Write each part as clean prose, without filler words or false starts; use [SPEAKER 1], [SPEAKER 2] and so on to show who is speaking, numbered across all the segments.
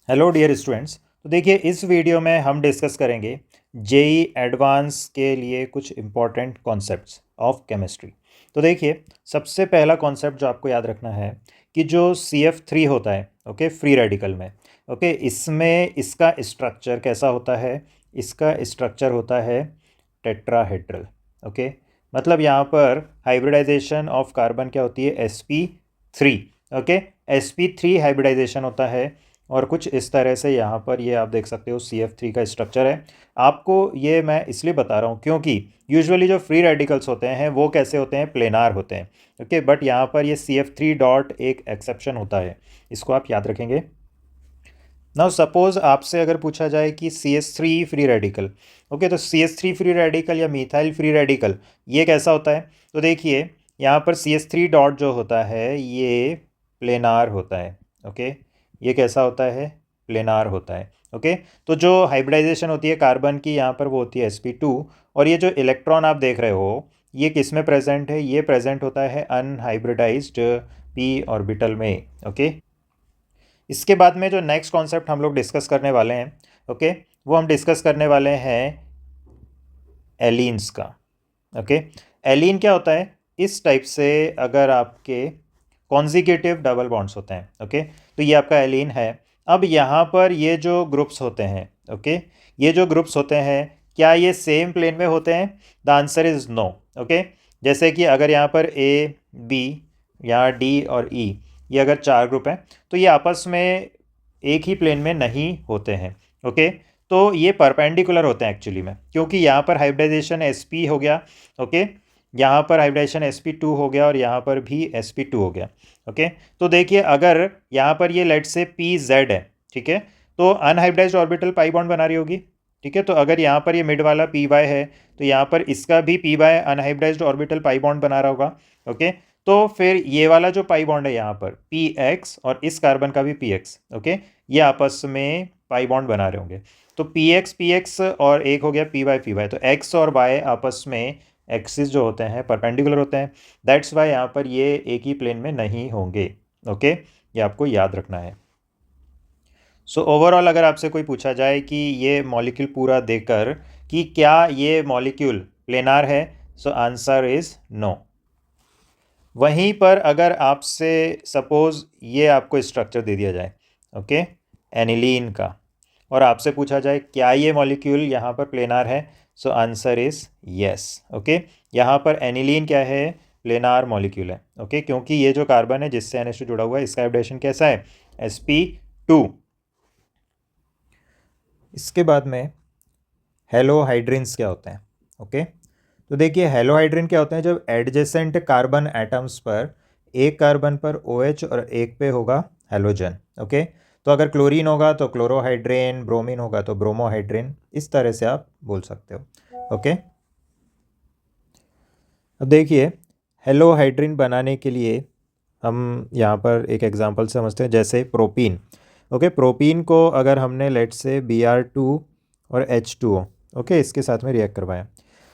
[SPEAKER 1] Hello dear students. तो देखिए, इस वीडियो में हम डिस्कस करेंगे जेई एडवांस के लिए कुछ इम्पॉर्टेंट कॉन्सेप्ट्स ऑफ केमिस्ट्री। तो देखिए, सबसे पहला कॉन्सेप्ट जो आपको याद रखना है कि जो CF3 होता है, ओके, फ्री रेडिकल में, ओके, इसमें इसका स्ट्रक्चर कैसा होता है। इसका स्ट्रक्चर होता है टेट्राहेड्रल। ओके, मतलब यहाँ पर हाइब्रिडाइजेशन ऑफ कार्बन क्या होती है, sp3। ओके, sp3 हाइब्रिडाइजेशन होता है और कुछ इस तरह से यहाँ पर ये आप देख सकते हो CF3 का स्ट्रक्चर है। आपको ये मैं इसलिए बता रहा हूँ क्योंकि यूजुअली जो फ्री रेडिकल्स होते हैं वो कैसे होते हैं, प्लेनार होते हैं। ओके, बट यहाँ पर ये CF3 डॉट एक एक्सेप्शन होता है, इसको आप याद रखेंगे। नाउ सपोज आपसे अगर पूछा जाए कि CH3 फ्री रेडिकल, ओके, तो CH3 फ्री रेडिकल या मिथाइल फ्री रेडिकल ये कैसा होता है। तो देखिए, यहाँ पर CH3 डॉट जो होता है ये प्लेनार होता है। ओके, ये कैसा होता है, प्लेनार होता है। ओके, तो जो हाइब्रिडाइजेशन होती है कार्बन की यहाँ पर वो होती है sp2। और ये जो इलेक्ट्रॉन आप देख रहे हो ये किस में प्रेजेंट है, ये प्रेजेंट होता है अनहाइब्रिडाइज्ड p ऑर्बिटल में। ओके, इसके बाद में जो नेक्स्ट कॉन्सेप्ट हम लोग डिस्कस करने वाले हैं, ओके, वो हम डिस्कस करने वाले हैं एलीन्स का। ओके, एलीन क्या होता है, इस टाइप से अगर आपके कॉन्जिक्यूटिव डबल बॉन्ड्स होते हैं, ओके, तो ये आपका एलीन है। अब यहाँ पर ये जो ग्रुप्स होते हैं, ओके, ये जो ग्रुप्स होते हैं क्या ये सेम प्लेन में होते हैं, the answer is no. Okay, जैसे कि अगर यहाँ पर A B, यहाँ D और E, ये अगर चार ग्रुप हैं तो ये आपस में एक ही प्लेन में नहीं होते हैं। ओके, तो ये परपेंडिकुलर होते हैं एक्चुअली में, क्योंकि यहाँ पर हाइब्रिडाइजेशन sp हो गया, ओके, यहाँ पर हाइब्रिडाइजेशन sp2 हो गया और यहाँ पर भी sp2 हो गया। ओके, तो देखिए अगर यहाँ पर ये लेट से pz है, ठीक है, तो अनहाइब्रिडाइज्ड ऑर्बिटल पाई बॉन्ड बना रही होगी। ठीक है, तो अगर यहाँ पर ये मिड वाला py है तो यहाँ पर इसका भी py unhybridised orbital pi bond बना रहा होगा। ओके, तो फिर ये वाला जो पाई बॉन्ड है यहाँ पर px और इस कार्बन का भी px, ओके, ये आपस में पाई बॉन्ड बना रहे होंगे। तो px px और एक हो गया py py, तो x और y आपस में एक्सिस जो होते हैं परपेंडिकुलर होते हैं। दैट्स वाई यहाँ पर ये एक ही प्लेन में नहीं होंगे। ओके, ये आपको याद रखना है। सो ओवरऑल अगर आपसे कोई पूछा जाए कि ये मॉलिक्यूल पूरा देकर कि क्या ये मॉलिक्यूल प्लेनार है, सो आंसर इज नो। वहीं पर अगर आपसे सपोज ये आपको स्ट्रक्चर दे दिया जाए, ओके, एनिलीन का, और आपसे पूछा जाए क्या ये मॉलिक्यूल यहाँ पर प्लेनार है, so answer is yes. Okay, यहाँ पर एनिलीन क्या है, प्लेनार मॉलिक्यूल है। ओके, क्योंकि ये जो कार्बन है जिससे NH2 जुड़ा हुआ है इसका हाइब्रिडेशन कैसा है, sp2। इसके बाद में हेलोहाइड्रिन्स क्या होते हैं। ओके, तो देखिए हेलोहाइड्रिन क्या होते हैं, जब एडजेसेंट कार्बन एटम्स पर एक कार्बन पर OH और एक पे होगा हेलोजन। ओके, तो अगर क्लोरीन होगा तो क्लोरोहाइड्रेन, ब्रोमीन होगा तो ब्रोमोहाइड्रेन, इस तरह से आप बोल सकते हो। ओके, अब देखिए हेलोहाइड्रिन बनाने के लिए हम यहाँ पर एक एग्जांपल समझते हैं, जैसे प्रोपीन। ओके, प्रोपीन को अगर हमने लेट से Br2 और H2O, ओके, इसके साथ में रिएक्ट करवाया,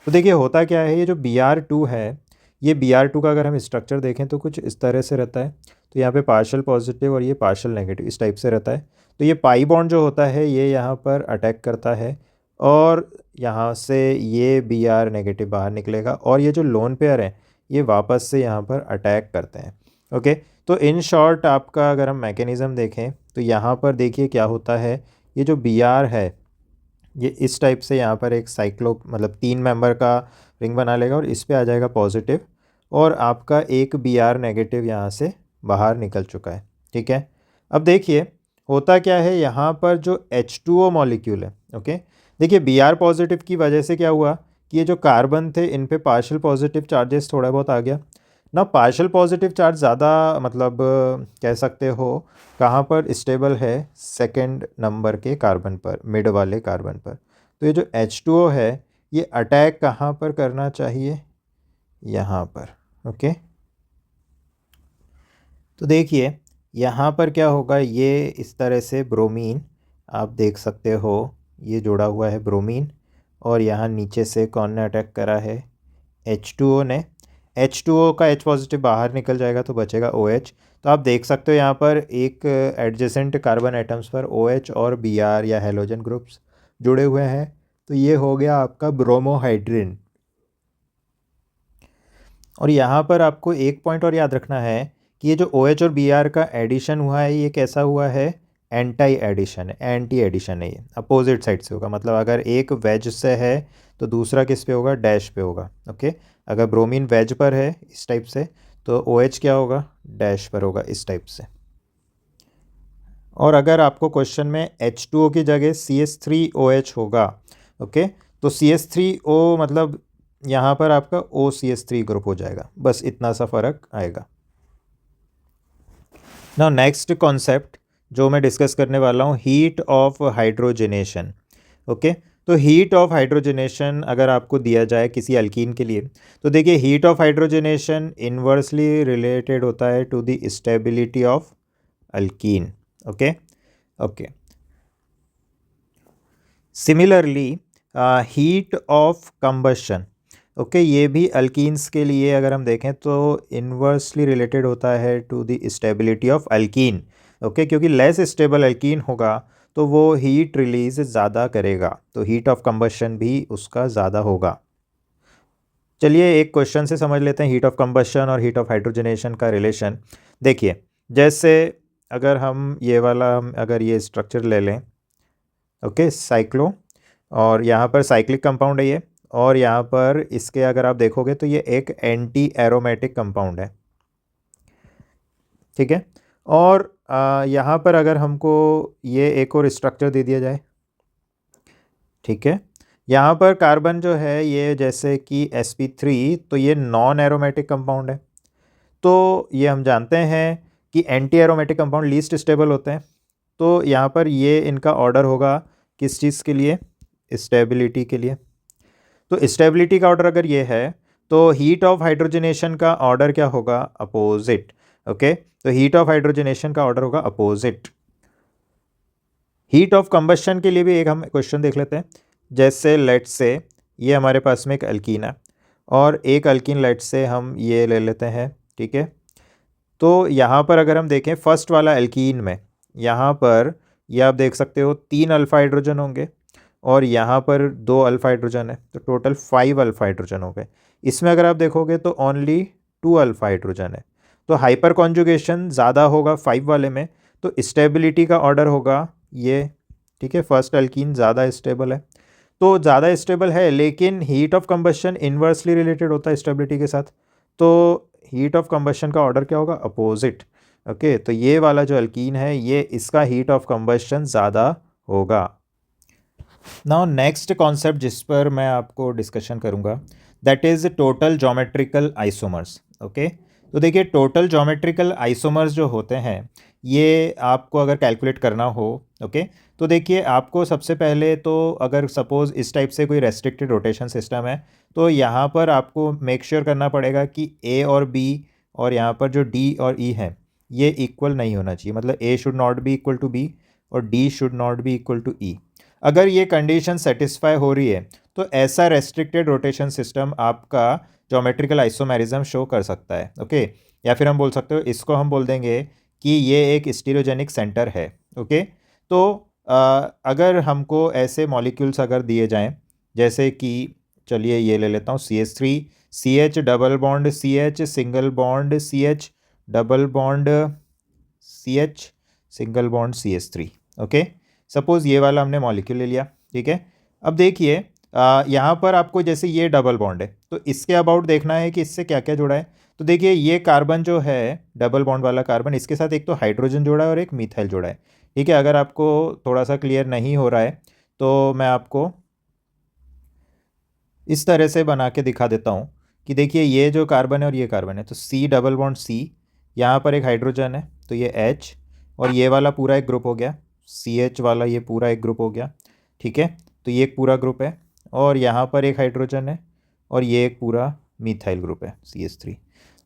[SPEAKER 1] तो देखिए होता क्या है, ये जो Br2 है, ये Br2 का अगर हम स्ट्रक्चर देखें तो कुछ इस तरह से रहता है। तो यहाँ पे पार्शियल पॉजिटिव और ये पार्शियल नेगेटिव इस टाइप से रहता है। तो ये पाई बॉन्ड जो होता है ये यहाँ पर अटैक करता है और यहाँ से ये Br नेगेटिव बाहर निकलेगा और ये जो लोन पेयर है ये वापस से यहाँ पर अटैक करते हैं। ओके, तो इन शॉर्ट आपका अगर हम मैकेनिज़्म देखें तो यहाँ पर देखिए क्या होता है, ये जो Br है ये इस टाइप से यहाँ पर एक साइक्लो मतलब 3 मेंबर का रिंग बना लेगा और इस पे आ जाएगा पॉजिटिव और आपका एक Br नेगेटिव यहाँ से बाहर निकल चुका है। ठीक है, अब देखिए होता क्या है, यहाँ पर जो H2O मॉलिक्यूल है, ओके, देखिए Br पॉजिटिव की वजह से क्या हुआ कि ये जो कार्बन थे इन पे पार्शियल पॉजिटिव चार्जेस थोड़ा बहुत आ गया ना। पार्शियल पॉजिटिव चार्ज ज़्यादा मतलब कह सकते हो कहाँ पर स्टेबल है, सेकंड नंबर के कार्बन पर, मिड वाले कार्बन पर। तो ये जो H2O है ये अटैक कहाँ पर करना चाहिए, यहाँ पर। ओके, तो देखिए यहाँ पर क्या होगा, ये इस तरह से ब्रोमीन आप देख सकते हो, ये जुड़ा हुआ है ब्रोमीन और यहाँ नीचे से कौन ने अटैक करा है, H2O ने। H2O का H पॉजिटिव बाहर निकल जाएगा तो बचेगा OH। तो आप देख सकते हो यहाँ पर एक एडजेसेंट कार्बन एटम्स पर OH और Br या हेलोजन ग्रुप्स जुड़े हुए हैं। तो ये हो गया आपका ब्रोमोहाइड्रिन। और यहाँ पर आपको एक पॉइंट और याद रखना है कि ये जो OH और Br का एडिशन हुआ है ये कैसा हुआ है, एंटी एडिशन है, एंटी एडिशन है, ये अपोजिट साइड से होगा। मतलब अगर एक वेज से है तो दूसरा किस पे होगा, डैश पे होगा। ओके, अगर ब्रोमीन वेज पर है इस टाइप से तो OH क्या होगा, डैश पर होगा इस टाइप से। और अगर आपको क्वेश्चन में H2O की जगह CH3OH होगा, ओके, तो CH3O मतलब यहाँ पर आपका OCH3 ग्रुप हो जाएगा, बस इतना सा फर्क आएगा। नाउ नेक्स्ट कॉन्सेप्ट जो मैं डिस्कस करने वाला हूँ, हीट ऑफ हाइड्रोजनेशन। ओके, तो हीट ऑफ हाइड्रोजनेशन अगर आपको दिया जाए किसी अल्कीन के लिए, तो देखिए heat of hydrogenation inversely related होता है to the stability of alkene. Okay okay, similarly heat of combustion, okay, ये भी अल्कीन्स के लिए अगर हम देखें तो इन्वर्सली रिलेटेड होता है to the stability of alkene. Okay, क्योंकि लेस स्टेबल अल्कीन होगा तो वो हीट रिलीज ज़्यादा करेगा, तो हीट ऑफ कंबशन भी उसका ज़्यादा होगा। चलिए एक क्वेश्चन से समझ लेते हैं हीट ऑफ कंबशन और हीट ऑफ हाइड्रोजनेशन का रिलेशन। देखिए जैसे अगर हम ये वाला अगर ये स्ट्रक्चर ले लें, ओके, साइक्लो, और यहाँ पर साइक्लिक कंपाउंड है ये, और यहाँ पर इसके अगर आप देखोगे तो ये एक एंटी एरोमेटिक कंपाउंड है, ठीक है। और यहाँ पर अगर हमको ये एक और स्ट्रक्चर दे दिया जाए, ठीक है, यहाँ पर कार्बन जो है ये जैसे कि sp3, तो ये नॉन एरोमेटिक कंपाउंड है। तो ये हम जानते हैं कि anti aromatic compound least stable होते हैं, तो यहाँ पर ये इनका ऑर्डर होगा किस चीज़ के लिए, स्टेबिलिटी के लिए। तो स्टेबिलिटी का ऑर्डर अगर ये है तो हीट ऑफ हाइड्रोजनेशन का ऑर्डर क्या होगा, अपोजिट। ओके, तो हीट ऑफ हाइड्रोजनेशन का ऑर्डर होगा अपोजिट। हीट ऑफ कंबशन के लिए भी एक हम क्वेश्चन देख लेते हैं। जैसे लेट से ये हमारे पास में एक अल्कीन है और एक अल्कीन लेट से हम ये ले लेते हैं, ठीक है। तो यहाँ पर अगर हम देखें फर्स्ट वाला अल्कीन में, यहाँ पर ये आप देख सकते हो 3 अल्फा हाइड्रोजन होंगे और यहाँ पर 2 अल्फा हाइड्रोजन है, तो टोटल 5 अल्फा हाइड्रोजन हो गए। इसमें अगर आप देखोगे तो ओनली 2 अल्फा हाइड्रोजन है, तो हाइपर कॉन्जुगेशन ज़्यादा होगा 5 वाले में, तो स्टेबिलिटी का ऑर्डर होगा ये, ठीक है। फर्स्ट अल्कीन ज़्यादा स्टेबल है, तो ज़्यादा स्टेबल है, लेकिन heat of combustion inversely related होता है स्टेबिलिटी के साथ, तो हीट ऑफ कंबशन का ऑर्डर क्या होगा, अपोजिट। ओके, तो ये वाला जो अल्कीन है ये इसका हीट ऑफ कंबशन ज़्यादा होगा। नाउ नेक्स्ट कॉन्सेप्ट जिस पर मैं आपको डिस्कशन करूँगा that is total geometrical isomers. Okay, तो देखिए टोटल ज्योमेट्रिकल आइसोमर्स जो होते हैं ये आपको अगर कैलकुलेट करना हो, ओके, तो देखिए आपको सबसे पहले तो अगर सपोज़ इस टाइप से कोई रेस्ट्रिक्टेड रोटेशन सिस्टम है तो यहाँ पर आपको मेक श्योर करना पड़ेगा कि A और B और यहाँ पर जो D और E है ये इक्वल नहीं होना चाहिए, मतलब A should not be equal to B और D should not be equal to E। अगर ये कंडीशन सेटिस्फाई हो रही है तो ऐसा रेस्ट्रिक्टेड रोटेशन सिस्टम आपका ज्योमेट्रिकल आइसोमेरिज्म शो कर सकता है। ओके, या फिर हम बोल सकते हो, इसको हम बोल देंगे कि ये एक स्टीरियोजेनिक सेंटर है। ओके, तो अगर हमको ऐसे मॉलिक्यूल्स अगर दिए जाएं जैसे कि चलिए ये ले लेता हूँ CH3, CH double bond CH single bond CH double bond CH single bond CH3। Okay, suppose ये वाला हमने मॉलिक्यूल ले लिया, ठीक है। अब देखिए यहाँ पर आपको जैसे ये डबल बॉन्ड है तो इसके अबाउट देखना है कि इससे क्या क्या जुड़ा है। तो देखिए ये कार्बन जो है डबल बॉन्ड वाला कार्बन, इसके साथ एक तो हाइड्रोजन जुड़ा है और एक मिथाइल जुड़ा है, ठीक है। अगर आपको थोड़ा सा क्लियर नहीं हो रहा है तो मैं आपको इस तरह से बना के दिखा देता हूँ कि देखिए ये जो कार्बन है और ये कार्बन है, तो C डबल बॉन्ड C, यहाँ पर एक हाइड्रोजन है तो ये H, और ये वाला पूरा एक ग्रुप हो गया, CH वाला ये पूरा एक ग्रुप हो गया, ठीक है। तो ये एक पूरा ग्रुप है और यहाँ पर एक हाइड्रोजन है और ये एक पूरा मिथाइल ग्रुप है CH3।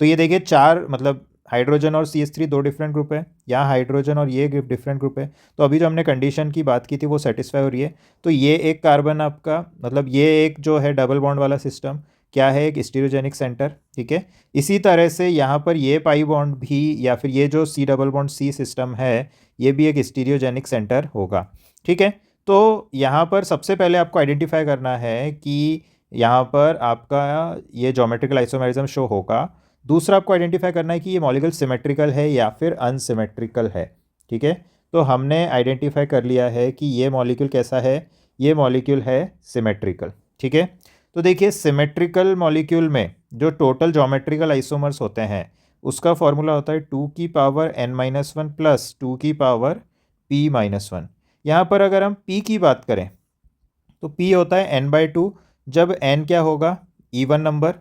[SPEAKER 1] तो ये देखिए 4 मतलब हाइड्रोजन और CH3 2 डिफरेंट ग्रुप है, यहाँ हाइड्रोजन और ये डिफरेंट ग्रुप है। तो अभी जो हमने कंडीशन की बात की थी वो सेटिस्फाई हो रही है। तो ये एक कार्बन आपका मतलब ये एक जो है डबल बॉन्ड वाला सिस्टम, क्या है, एक स्टीरियोजेनिक सेंटर, ठीक है। इसी तरह से यहाँ पर ये पाई बॉन्ड भी या फिर ये जो C double bond C system है ये भी एक स्टीरियोजेनिक सेंटर होगा, ठीक है। तो यहाँ पर सबसे पहले आपको आइडेंटिफाई करना है कि यहाँ पर आपका ये ज्योमेट्रिकल आइसोमेरिज्म शो होगा। दूसरा आपको आइडेंटिफाई करना है कि ये मॉलिक्यूल सिमेट्रिकल है या फिर अनसिमेट्रिकल है, ठीक है। तो हमने आइडेंटिफाई कर लिया है कि ये मॉलिक्यूल कैसा है, ये मॉलिक्यूल है सिमेट्रिकल, ठीक है। तो देखिए सिमेट्रिकल मॉलिक्यूल में जो टोटल ज्योमेट्रिकल आइसोमर्स होते हैं उसका फॉर्मूला होता है 2n-1 प्लस 2p-p-1। यहाँ पर अगर हम p की बात करें तो p होता है n/2, जब n क्या होगा, इवन नंबर,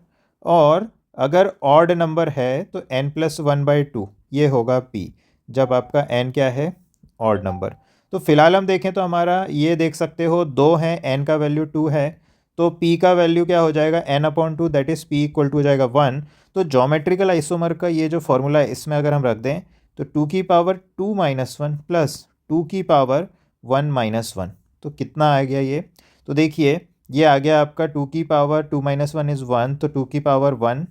[SPEAKER 1] और अगर ऑड नंबर है तो n+1/2 ये होगा p, जब आपका n क्या है, ऑड नंबर। तो फिलहाल हम देखें तो हमारा ये देख सकते हो 2 है, n का वैल्यू 2 है, तो p का वैल्यू क्या हो जाएगा, n/2, that is p equal to हो जाएगा 1। तो ज्योमेट्रिकल आइसोमर का ये जो फॉर्मूला है इसमें अगर हम रख दें तो 2^2 प्लस 2^1 तो कितना आ गया ये, तो देखिए ये आ गया आपका 2^2 इज़ 1, तो 2^1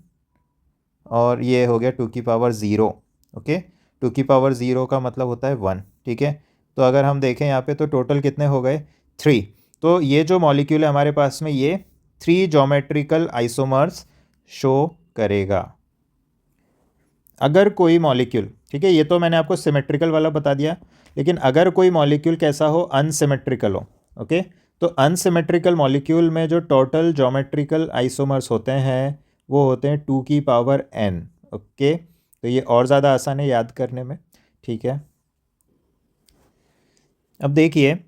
[SPEAKER 1] और ये हो गया 2^0, ओके। 2^0 का मतलब होता है 1, ठीक है। तो अगर हम देखें यहाँ पे तो टोटल कितने हो गए, 3। तो ये जो मॉलिक्यूल है हमारे पास में ये 3 ज्योमेट्रिकल आइसोमर्स शो करेगा। अगर कोई मॉलिक्यूल, ठीक है, ये तो मैंने आपको सिमेट्रिकल वाला बता दिया, लेकिन अगर कोई मॉलिक्यूल कैसा हो, अनसिमेट्रिकल हो, ओके। तो अनसिमेट्रिकल मॉलिक्यूल में जो टोटल ज्योमेट्रिकल आइसोमर्स होते हैं वो होते हैं 2n, ओके। तो ये और ज़्यादा आसान है याद करने में, ठीक है। अब देखिए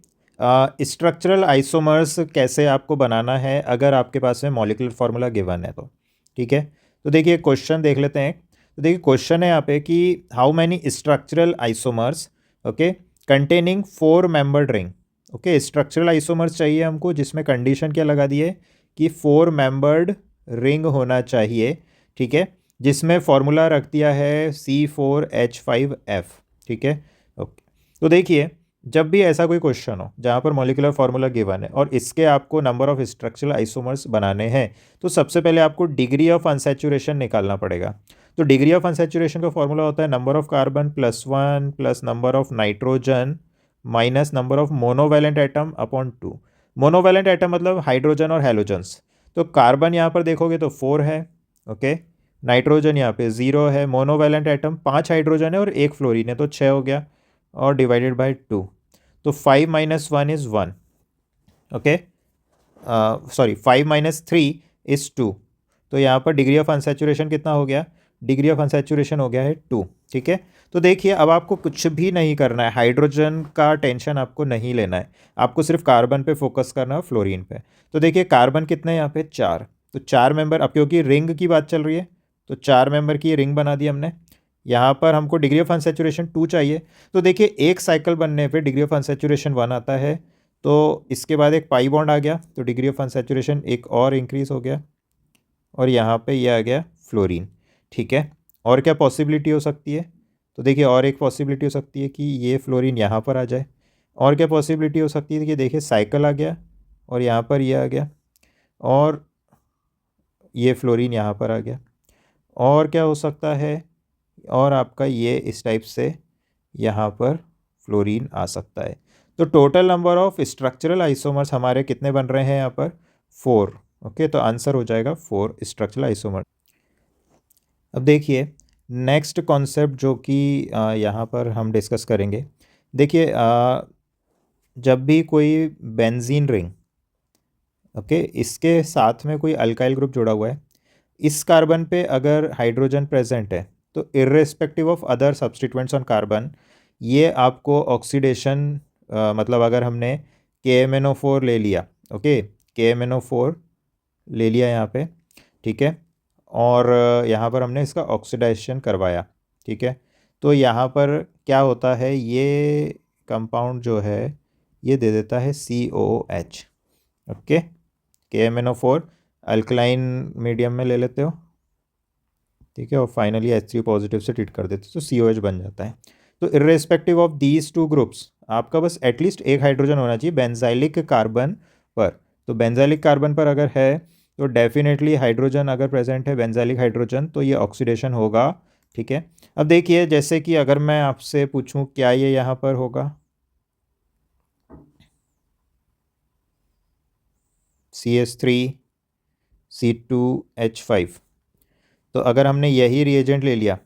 [SPEAKER 1] स्ट्रक्चरल आइसोमर्स कैसे आपको बनाना है अगर आपके पास में मॉलिक्यूलर फार्मूला गिवन है तो, ठीक है। तो देखिए क्वेश्चन देख लेते हैं। तो देखिए क्वेश्चन है यहाँ पे कि how many structural isomers, okay, containing 4 membered ring, okay. Structural isomers चाहिए हमको जिसमें कंडीशन क्या लगा दी है कि 4 मेंबर्ड रिंग होना चाहिए, ठीक है, जिसमें फॉर्मूला रख दिया है C4H5F, ठीक है, ओके। तो देखिए जब भी ऐसा कोई क्वेश्चन हो जहाँ पर मॉलिक्यूलर फार्मूला गिवन है और इसके आपको नंबर ऑफ स्ट्रक्चरल आइसोमर्स बनाने हैं तो सबसे पहले आपको डिग्री ऑफ अनसैचुरेशन निकालना पड़ेगा। तो डिग्री ऑफ अनसैचुरेशन का फॉर्मूला होता है number of carbon +1 plus number of nitrogen minus number of monovalent atom upon 2। Monovalent atom मतलब हाइड्रोजन और हैलोजन्स। तो कार्बन यहाँ पर देखोगे तो 4 है, ओके। नाइट्रोजन यहाँ पे 0 है, मोनोवैलेंट एटम 5 हाइड्रोजन है और 1 फ्लोरीन है तो 6 हो गया, और डिवाइडेड बाय 2, तो 5 - 1 इज़ 1, ओके। Sorry 5 - 3 is 2। तो यहाँ पर डिग्री ऑफ अनसैचुरेशन कितना हो गया, डिग्री ऑफ अनसैचुरेशन हो गया है 2, ठीक है। तो देखिए अब आपको कुछ भी नहीं करना है, हाइड्रोजन का टेंशन आपको नहीं लेना है, आपको सिर्फ कार्बन पे फोकस करना है, फ्लोरीन पे। तो देखिए कार्बन कितने यहाँ पे 4, तो 4 मेंबर, अब क्योंकि रिंग की बात चल रही है तो 4 मेंबर की रिंग बना दी हमने। यहाँ पर हमको डिग्री ऑफ अनसैचुरेशन 2 चाहिए, तो देखिए एक साइकिल बनने पे डिग्री ऑफ अनसैचुरेशन 1 आता है, तो इसके बाद एक पाई बॉन्ड आ गया तो डिग्री ऑफ अनसैचुरेशन एक और इंक्रीज़ हो गया, और यहाँ पे ये आ गया फ्लोरीन, ठीक है। और क्या पॉसिबिलिटी हो सकती है, तो देखिए और एक पॉसिबिलिटी हो सकती है कि ये फ्लोरीन यहाँ पर आ जाए। और क्या पॉसिबिलिटी हो सकती है कि देखिए साइकिल आ गया और यहाँ पर ये आ गया, और ये फ्लोरीन यहाँ पर आ गया। और क्या हो सकता है, और आपका ये इस टाइप से यहाँ पर फ्लोरीन आ सकता है। तो total number of structural isomers हमारे कितने बन रहे हैं यहाँ पर, 4, ओके। तो आंसर हो जाएगा 4 स्ट्रक्चरल आइसोमर। अब देखिए नेक्स्ट कॉन्सेप्ट जो कि यहाँ पर हम डिस्कस करेंगे। देखिए जब भी कोई बेंजीन रिंग, ओके, इसके साथ में कोई अल्काइल ग्रुप जुड़ा हुआ है, इस कार्बन पे अगर हाइड्रोजन प्रेजेंट है तो irrespective of other substituents on carbon ये आपको ऑक्सीडेशन, मतलब अगर हमने KMnO4 ले लिया, ओके, KMnO4 ले लिया यहाँ पे, ठीक है, और यहाँ पर हमने इसका ऑक्सीडाइजेशन करवाया, ठीक है, तो यहाँ पर क्या होता है, ये कंपाउंड जो है ये दे देता है COOH, okay. KMnO4 alkaline medium में ले लेते हो, ठीक है, और फाइनली H3 पॉजिटिव से ट्रीट कर देते हो तो COH बन जाता है। तो इर्रेस्पेक्टिव ऑफ दीज 2 ग्रुप्स आपका बस एटलीस्ट एक हाइड्रोजन होना चाहिए बेंजाइलिक कार्बन पर। तो बेंजाइलिक कार्बन पर अगर है तो डेफिनेटली हाइड्रोजन अगर प्रेजेंट है बेंजाइलिक हाइड्रोजन तो ये ऑक्सीडेशन होगा। ठीक है, अब देखिए जैसे कि अगर मैं आपसे पूछूं क्या ये यहाँ पर होगा, CH3 C2H5, तो अगर हमने यही रिएजेंट ले लिया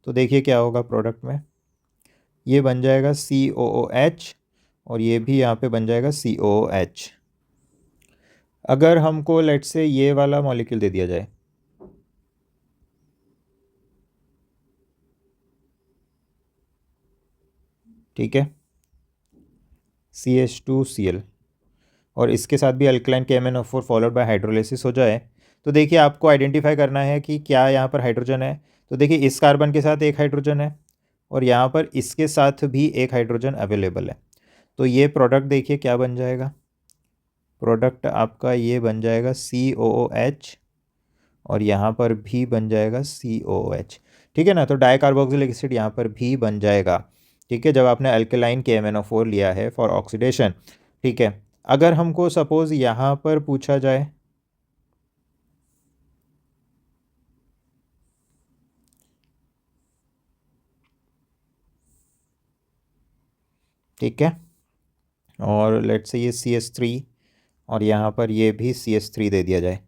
[SPEAKER 1] तो देखिए क्या होगा प्रोडक्ट में, ये बन जाएगा COOH और ये भी यहाँ पे बन जाएगा COOH। अगर हमको लेट से ये वाला मॉलिक्यूल दे दिया जाए, ठीक है, CH2Cl, और इसके साथ भी alkaline KMnO4 followed by hydrolysis हो जाए, तो देखिए आपको आइडेंटिफाई करना है कि क्या यहाँ पर हाइड्रोजन है। तो देखिए इस कार्बन के साथ एक हाइड्रोजन है और यहाँ पर इसके साथ भी एक हाइड्रोजन अवेलेबल है। तो ये प्रोडक्ट देखिए क्या बन जाएगा, प्रोडक्ट आपका ये बन जाएगा COOH और यहाँ पर भी बन जाएगा COOH। ठीक है ना, तो डाइकार्बोक्सिलिक एसिड यहाँ पर भी बन जाएगा। ठीक है, जब आपने अल्कलाइन KMnO4 लिया है फॉर ऑक्सीडेशन। ठीक है, अगर हमको सपोज यहाँ पर पूछा जाए, ठीक है, और लेट से ये CH3 और यहाँ पर ये भी CH3 दे दिया जाए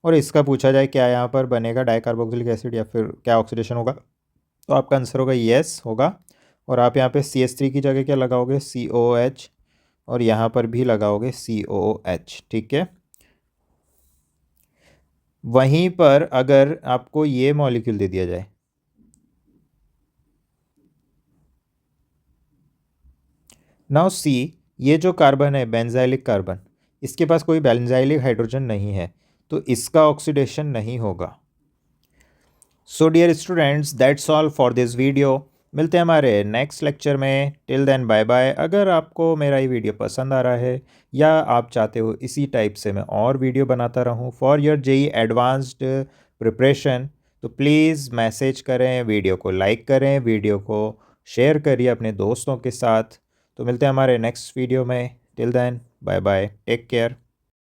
[SPEAKER 1] और इसका पूछा जाए क्या यहाँ पर बनेगा डाइकार्बोक्सिलिक एसिड या फिर क्या ऑक्सीडेशन होगा, तो आपका आंसर होगा येस होगा। और आप यहाँ पे CH3 की जगह क्या लगाओगे, COOH, और यहाँ पर भी लगाओगे COOH। ठीक है, वहीं पर अगर आपको ये मॉलिक्यूल दे दिया जाए, नाउ सी, ये जो कार्बन है बेंजाइलिक कार्बन, इसके पास कोई बेंजाइलिक हाइड्रोजन नहीं है तो इसका ऑक्सीडेशन नहीं होगा। So dear students, that's all for this video. मिलते हैं हमारे नेक्स्ट लेक्चर में। Till then bye bye. अगर आपको मेरा ये वीडियो पसंद आ रहा है या आप चाहते हो इसी टाइप से मैं और वीडियो बनाता रहूं for your JEE advanced preparation, तो प्लीज़ मैसेज करें, वीडियो को लाइक करें, वीडियो को शेयर करिए अपने दोस्तों के साथ। तो मिलते हैं हमारे नेक्स्ट वीडियो में। Till then bye bye, take care.